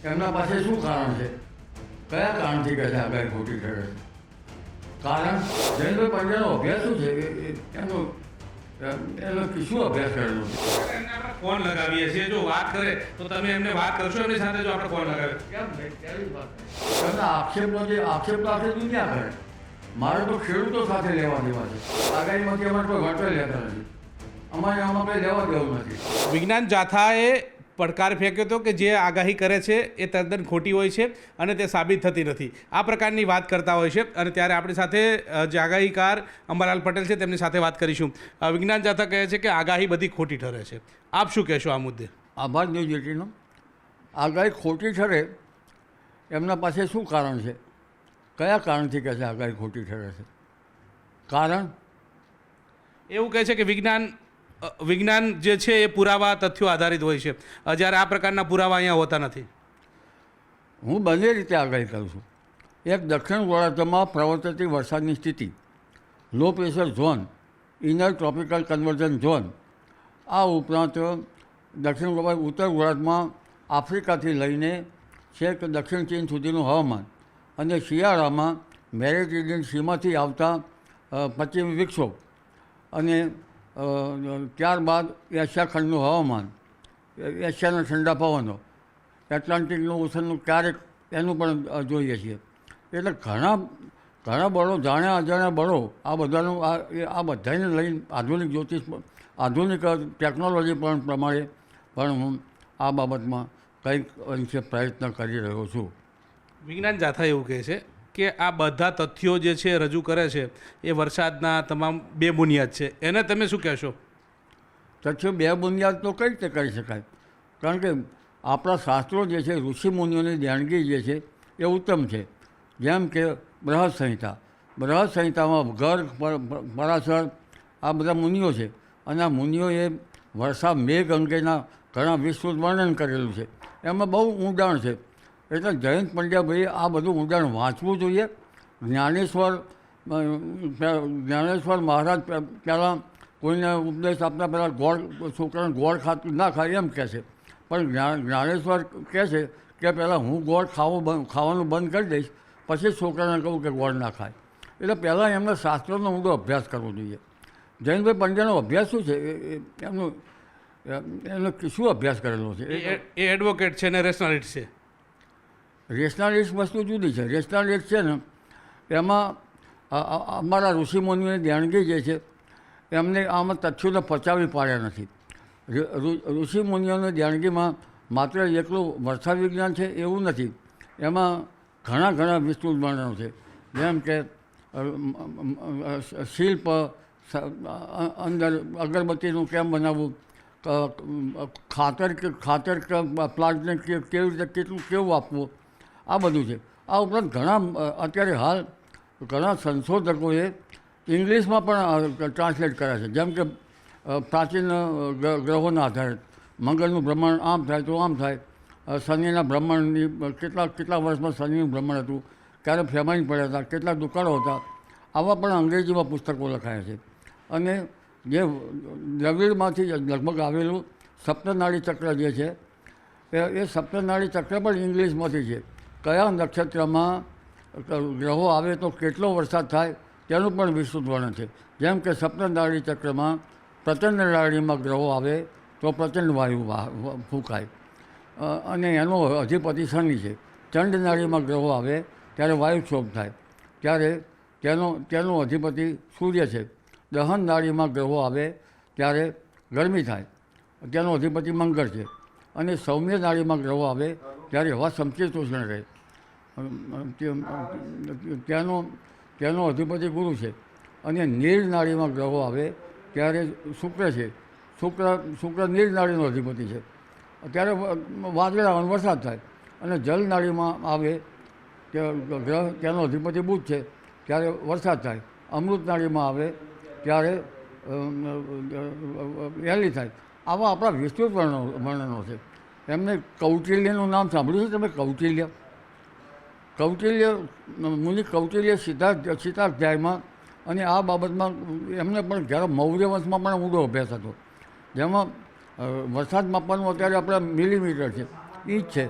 એમના પાસે શું કારણ છે? કયા કારણથી કહે છે આગાહી ખોટી ઠરે છે? કારણ જયંતભાઈ પંડ્યાનો અભ્યાસ શું છે? એનો શું અભ્યાસ કરેલો છે? એમને આપણે ફોન લગાવીએ છીએ, જો વાત કરે તો તમે એમને વાત કરશો એમની સાથે, જો આપણે ફોન લગાવીએ. કેમ નહીં? કેવી વાત છે? એમના આક્ષેપ તો આખી દુનિયા કરે. મારે તો ખેડૂતો સાથે લેવા દેવા છે. આગાહીમાંથી અમારે કોઈ વળતર લેતા નથી. અમારે આમાં કંઈ લેવા દેવું નથી. વિજ્ઞાન જાથાએ પડકાર ફેંક્યો હતો કે જે આગાહી કરે છે એ તદ્દન ખોટી હોય છે અને તે સાબિત થતી નથી. આ પ્રકારની વાત કરતા હોય છે અને ત્યારે આપણી સાથે જે આગાહીકાર અંબાલાલ પટેલ છે તેમની સાથે વાત કરીશું. વિજ્ઞાન જાથા કહે છે કે આગાહી બધી ખોટી ઠરે છે. આપ શું કહેશો આ મુદ્દે? આભાર ન્યૂઝ એટીનો. આગાહી ખોટી ઠરે એમના પાસે શું કારણ છે? કયા કારણથી કહે છે આગાહી ખોટી ઠરે છે? કારણ એવું કહે છે કે વિજ્ઞાન જે છે એ પુરાવા તથ્યો આધારિત હોય છે, જ્યારે આ પ્રકારના પુરાવા અહીંયા હોતા નથી. હું બંને રીતે આગાહી કરું છું. એક દક્ષિણ ગોળાર્ધમાં પ્રવર્તતી વરસાદની સ્થિતિ, low pressure zone, inner tropical conversion zone, આ ઉપરાંત ઉત્તર ગોળાર્ધમાં આફ્રિકાથી લઈને છેક દક્ષિણ ચીન સુધીનું હવામાન અને શિયાળામાં મેડિટેરિયન સીમાંથી આવતા પશ્ચિમી વિક્ષોભ અને ત્યારબાદ એશિયા ખંડનું હવામાન, એશિયાના ઠંડા પવનો, એટલાન્ટિકનું ઓશનનું ક્યારેક એનું પણ જોઈએ છીએ. એટલે ઘણા બળો, જાણ્યા અજાણ્યા બળો, આ બધાનું આ બધાને લઈને આધુનિક ટેકનોલોજી પણ પ્રમાણે પણ હું આ બાબતમાં કંઈક અંશે પ્રયત્ન કરી રહ્યો છું. વિજ્ઞાન જાથા એવું કહે છે કે આ બધા તથ્યો જે છે રજૂ કરે છે એ વરસાદના તમામ બે બુનિયાદ છે. એને તમે શું કહેશો? તથ્યો બે બુનિયાદ તો કઈ રીતે કરી શકાય? કારણ કે આપણા શાસ્ત્રો જે છે, ઋષિમુનિઓની દેણગી જે છે એ ઉત્તમ છે. જેમ કે બૃહદ સંહિતામાં ગર્ગ, પરાશર, આ બધા મુનિઓ છે અને આ મુનિઓએ વર્ષા મેઘ અંગેના ઘણા વિસ્તૃત વર્ણન કરેલું છે. એમાં બહુ ઊંડાણ છે. એટલે જયંત પંડ્યાભાઈએ આ બધું ઊંડાણ વાંચવું જોઈએ. જ્ઞાનેશ્વર મહારાજ પહેલાં કોઈને ઉપદેશ આપતા પહેલાં છોકરાને ગોળ ના ખાય એમ કહે છે, પણ જ્ઞાનેશ્વર કહે છે કે પહેલાં હું ગોળ ખાવાનું બંધ કરી દઈશ, પછી છોકરાને કહું કે ગોળ ના ખાય. એટલે પહેલાં એમને શાસ્ત્રોનો ઊંડો અભ્યાસ કરવો જોઈએ. જયંતભાઈ પંડ્યાનો અભ્યાસ શું છે? એનો શું અભ્યાસ કરેલો છે? એ એડવોકેટ છે ને રેશનાલિસ્ટ છે. રેશનાલિસ્ટ વસ્તુ જુદી છે. રેશનાલિસ્ટ છે ને એમાં અમારા ઋષિમુનિઓની દેણગી જે છે એમને આમાં તથ્યોને પચાવી પાડ્યા નથી. ઋષિમુનિઓની દેણગીમાં માત્ર એકલું વર્ષા વિજ્ઞાન છે એવું નથી. એમાં ઘણા વિસ્તૃત વર્ણનો છે. જેમ કે શિલ્પ, અંદર અગરબત્તીનું કેમ બનાવવું, ખાતર પ્લાન્ટને કેવી રીતે કેવું આપવું, આ બધું છે. આ ઉપરાંત અત્યારે હાલ ઘણા સંશોધકોએ ઇંગ્લિશમાં પણ ટ્રાન્સલેટ કર્યા છે. જેમ કે પ્રાચીન ગ્રહોના આધારે મંગળનું ભ્રમણ આમ થાય તો આમ થાય, શનિના ભ્રમણની કેટલા વર્ષમાં શનિનું ભ્રમણ હતું, ક્યારે ફેમાઈન પડ્યા હતા, કેટલા દુકાળો હતા, આવા પણ અંગ્રેજીમાં પુસ્તકો લખાયા છે. અને જે દ્રવિડમાંથી લગભગ આવેલું સપ્તનાડી ચક્ર જે છે એ સપ્તનાડી ચક્ર પણ ઇંગ્લિશમાંથી છે. કયા નક્ષત્રમાં ગ્રહો આવે તો કેટલો વરસાદ થાય તેનું પણ વિસ્તૃત વર્ણન છે. જેમ કે સપ્તનાડી ચક્રમાં પ્રચંડ નાડીમાં ગ્રહો આવે તો પ્રચંડ વાયુ ફૂંકાય અને એનો અધિપતિ શનિ છે. ચંડ નાડીમાં ગ્રહો આવે ત્યારે વાયુક્ષોભ થાય, ત્યારે તેનો અધિપતિ સૂર્ય છે. દહન નાડીમાં ગ્રહો આવે ત્યારે ગરમી થાય, તેનો અધિપતિ મંગળ છે. અને સૌમ્ય નાડીમાં ગ્રહો આવે ત્યારે હવા સમશીતોષ્ણ રહે, તેનો અધિપતિ ગુરુ છે. અને નીર નાડીમાં ગ્રહો આવે ત્યારે શુક્ર છે. શુક્ર નીર નાડીનો અધિપતિ છે. ત્યારે વાદળ આવે, વરસાદ થાય. અને જલ નાડીમાં આવે ગ્રહ, તેનો અધિપતિ બુધ છે, ત્યારે વરસાદ થાય. અમૃત નાડીમાં આવે ત્યારે વહેલી થાય. આવા આપણા વિસ્તૃત વર્ણનો છે. એમને કૌટિલ્યનું નામ સાંભળ્યું છે તમે? મુનિ કૌટિલ્ય સિદ્ધાધ્યાયમાં, અને આ બાબતમાં એમને પણ જ્યારે મૌર્ય વંશમાં પણ ઊંડો અભ્યાસ હતો. જેમાં વરસાદ માપવાનું અત્યારે આપણે મિલીમીટર છે, ઇંચ છે,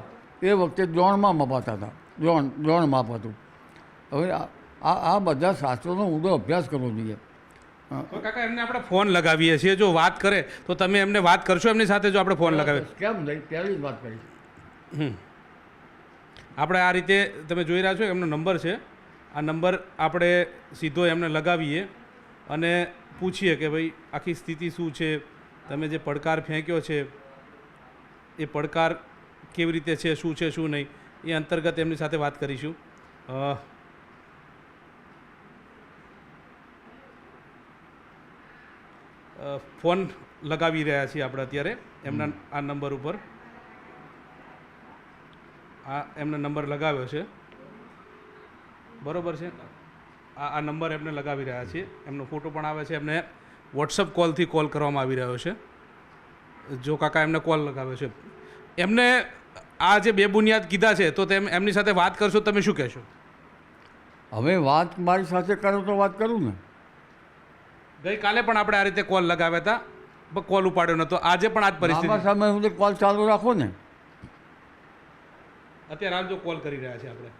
એ વખતે દ્રોણમાં મપાતા હતા, દ્રોણ માપ હતું. હવે આ બધા શાસ્ત્રોનો ઊંડો અભ્યાસ કરવો જોઈએ. તો કાકા એમને આપણે ફોન લગાવીએ છીએ, જો વાત કરે તો તમે એમને વાત કરશો એમની સાથે, જો આપણે ફોન લગાવીએ? કેમ નહીં, પહેલી જ વાત કરીશ. આપણે આ રીતે તમે જોઈ રહ્યા છો એમનો નંબર છે, આ નંબર આપણે સીધો એમને લગાવીએ અને પૂછીએ કે ભાઈ આખી સ્થિતિ શું છે, તમે જે પડકાર ફેંક્યો છે એ પડકાર કેવી રીતે છે, શું છે શું નહીં, એ અંતર્ગત એમની સાથે વાત કરીશું. ફોન લગાવી રહ્યા છીએ આપણે અત્યારે એમના આ નંબર ઉપર. આ એમને નંબર લગાવ્યો છે, બરોબર છે. આ નંબર એમને લગાવી રહ્યા છીએ, એમનો ફોટો પણ આવે છે. એમને વોટ્સઅપ કોલથી કોલ કરવામાં આવી રહ્યો છે. જો કાકા એમને કોલ લગાવ્યો છે, એમને આ જે બે બુનિયાદ કીધા છે તો તેમ એમની સાથે વાત કરશો, તમે શું કહેશો? હવે વાત મારી સાથે કરો તો વાત કરું ને. ગઈકાલે પણ આપણે આ રીતે કોલ લગાવ્યા હતા, પણ કોલ ઉપાડ્યો નહોતો. આજે પણ આ જ પરિસ્થિતિ. લાંબા સમય સુધી કોલ ચાલુ રાખો ને. અત્યારે હાલ જો કોલ કરી રહ્યા છે આપણે,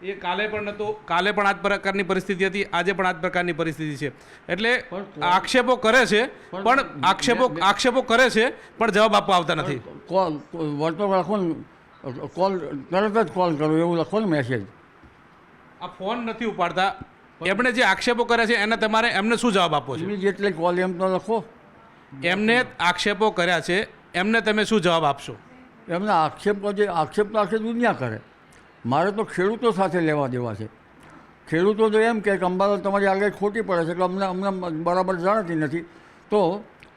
એ કાલે પણ નહોતો, કાલે પણ આ જ પ્રકારની પરિસ્થિતિ હતી, આજે પણ આ જ પ્રકારની પરિસ્થિતિ છે. એટલે આક્ષેપો કરે છે, પણ આક્ષેપો કરે છે પણ જવાબ આપવા આવતા નથી. કોલ વર્તો રાખો ને, કોલ તરત જ કોલ કરો એવું લખો ને મેસેજ. આ ફોન નથી ઉપાડતા, એમણે જે આક્ષેપો કરે છે એને તમારે એમને શું જવાબ આપવો છે? જેટલે કોલ એમ તો લખો. એમને આક્ષેપો કર્યા છે, એમને તમે શું જવાબ આપશો? એમના આક્ષેપ તો આખી દુનિયા કરે. મારે તો ખેડૂતો સાથે લેવા દેવા છે. ખેડૂતો તો એમ કે અંબાલાલ તમારી આગાહી ખોટી પડે છે, કે અમને બરાબર જાણતી નથી, તો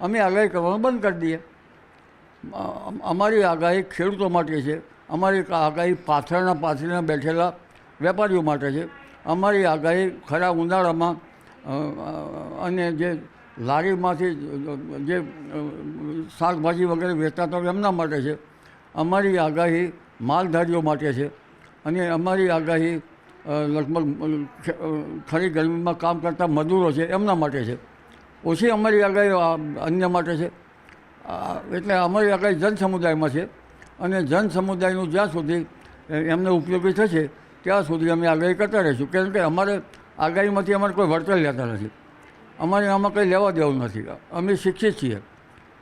અમે આગાહી કરવાનું બંધ કરી દઈએ. અમારી આગાહી ખેડૂતો માટે છે, અમારી આગાહી પાથરણા બેઠેલા વેપારીઓ માટે છે, અમારી આગાહી ખરા ઉનાળામાં અને જે લારીમાંથી જે શાકભાજી વગેરે વેચાતા હોય એમના માટે છે. અમારી આગાહી માલધારીઓ માટે છે, અને અમારી આગાહી લગભગ ખરી ગરમીમાં કામ કરતા મજૂરો છે એમના માટે છે. ઓછી અમારી આગાહી અન્ય માટે છે. એટલે અમારી આગાહી જન સમુદાયમાં છે, અને જન સમુદાયનું જ્યાં સુધી એમને ઉપયોગી થશે ત્યાં સુધી અમે આગાહી કરતા રહીશું. કારણ કે અમારે આગાહીમાંથી અમારે કોઈ વળતર લેતા નથી, અમારે આમાં કંઈ લેવા દેવું નથી. અમે શિક્ષિત છીએ,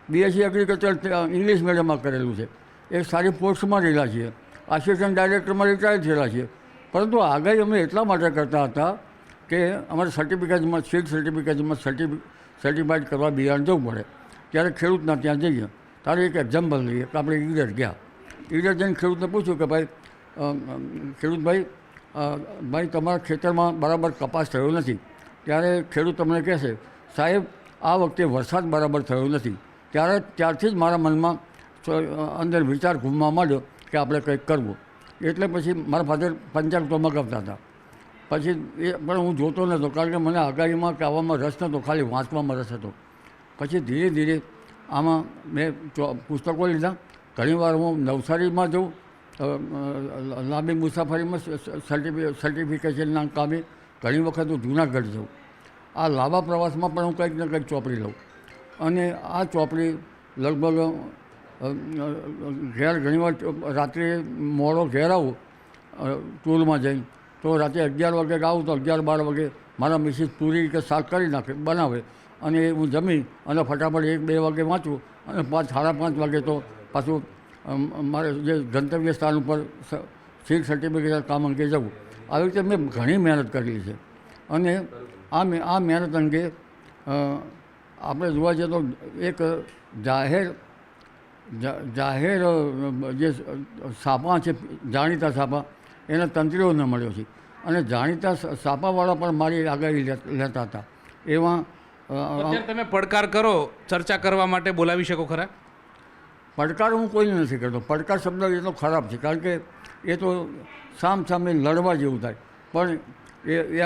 BSc એગ્રીકલ્ચર ઇંગ્લિશ મીડિયમમાં કરેલું છે, એક સારી પોસ્ટમાં રહેલા છીએ, આસિસ્ટન્ટ ડાયરેક્ટરમાં રિટાયર થયેલા છીએ. પરંતુ આગાહી અમે એટલા માટે કરતા હતા કે અમારે સર્ટિફિકેટમાં સીડ સર્ટિફિકેટમાં સર્ટિફાઈડ કરવા બિયારણ જવું પડે. ત્યારે ખેડૂતના ત્યાં જઈએ, તારે એક એક્ઝામ્પલ લઈએ કે આપણે ઈડર ગયા, ઈડર જઈને ખેડૂતને પૂછ્યું કે ભાઈ ખેડૂતભાઈ તમારા ખેતરમાં બરાબર કપાસ થયો નથી. ત્યારે ખેડૂત તમને કહેશે સાહેબ આ વખતે વરસાદ બરાબર થયો નથી. ત્યારથી જ મારા મનમાં અંદર વિચાર ઘૂમવા માંડ્યો કે આપણે કંઈક કરવું. એટલે પછી મારા ફાધર પંચાંગ તો મગાવતા હતા. પછી એ પણ હું જોતો નહોતો, કારણ કે મને આગાહીમાં કે આવવામાં રસ નહોતો, ખાલી વાંચવામાં રસ હતો. પછી ધીરે ધીરે આમાં મેં પુસ્તકો લીધા. ઘણીવાર હું નવસારીમાં જઉં લાંબી મુસાફરીમાં સર્ટિફિકેશનના કામે, ઘણી વખત હું જુનાગઢ જાઉં. આ લાંબા પ્રવાસમાં પણ હું કંઈક ને કંઈક ચોપડી લઉં, અને આ ચોપડી લગભગ ઘેર ઘણીવાર રાત્રે મોડો ઘેર આવું ટૂરમાં જઈને, તો રાતે 11 વાગે આવું તો 11-12 વાગે મારા મિસિસ પૂરી કે શાક કરી બનાવે, અને હું જમી અને ફટાફટ 1-2 વાગે વાંચું, અને 5-5:30 વાગે તો પાછું મારે જે ગંતવ્ય સ્થાન ઉપર સીડ સર્ટિફિકેટ કામ અંગે જવું. આવી રીતે મેં ઘણી મહેનત કરેલી છે. અને આ મહેનત અંગે આપણે જોવા જઈએ તો એક જાહેર જે છાપા છે, જાણીતા છાપા, એના તંત્રીઓને મળ્યો છે, અને જાણીતા છાપાવાળા પણ મારી આગાહી લેતા હતા. એવા તમે પડકાર કરો, ચર્ચા કરવા માટે બોલાવી શકો ખરા? પડકાર હું કોઈને નથી કરતો. પડકાર શબ્દ એ તો ખરાબ છે, કારણ કે એ તો સામે લડવા જેવું થાય. પણ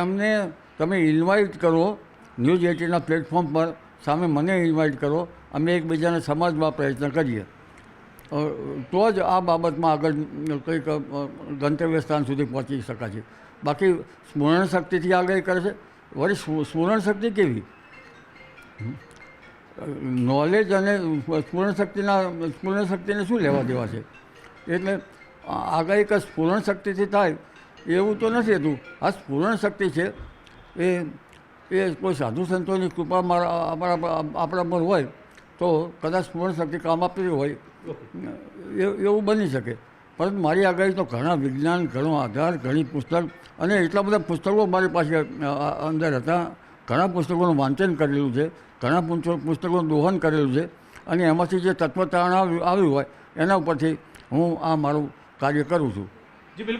એમને તમે ઇન્વાઇટ કરો ન્યૂઝ 18ના પ્લેટફોર્મ પર, સામે મને ઇન્વાઇટ કરો, અમે એકબીજાને સમજવા પ્રયત્ન કરીએ, તો જ આ બાબતમાં આગળ કંઈક ગંતવ્ય સ્થાન સુધી પહોંચી શકાશે. બાકી સ્મરણ શક્તિથી આગાહી કરે છે. વળી સ્મરણ શક્તિ કેવી? નોલેજ અને સ્મરણ શક્તિને શું લેવા દેવા છે? એટલે આગાહી કંઈ સ્ફુરણ શક્તિથી થાય એવું તો નથી હતું. આ સ્ફુરણ શક્તિ છે એ કોઈ સાધુ સંતોની કૃપા આપણા પર હોય તો કદાચ સ્ફુરણ શક્તિ કામ આપતી હોય એવું બની શકે. પરંતુ મારી આગાહી તો ઘણા વિજ્ઞાન, ઘણો આધાર, ઘણી પુસ્તક અને એટલા બધા પુસ્તકો મારી પાસે અંદર હતા. ઘણા પુસ્તકોનું વાંચન કરેલું છે, ઘણા પુસ્તકોનું દોહન કરેલું છે અને એમાંથી જે તત્વતારણ આવ્યું હોય એના ઉપરથી હું આ મારું કાર્ય કરું છું.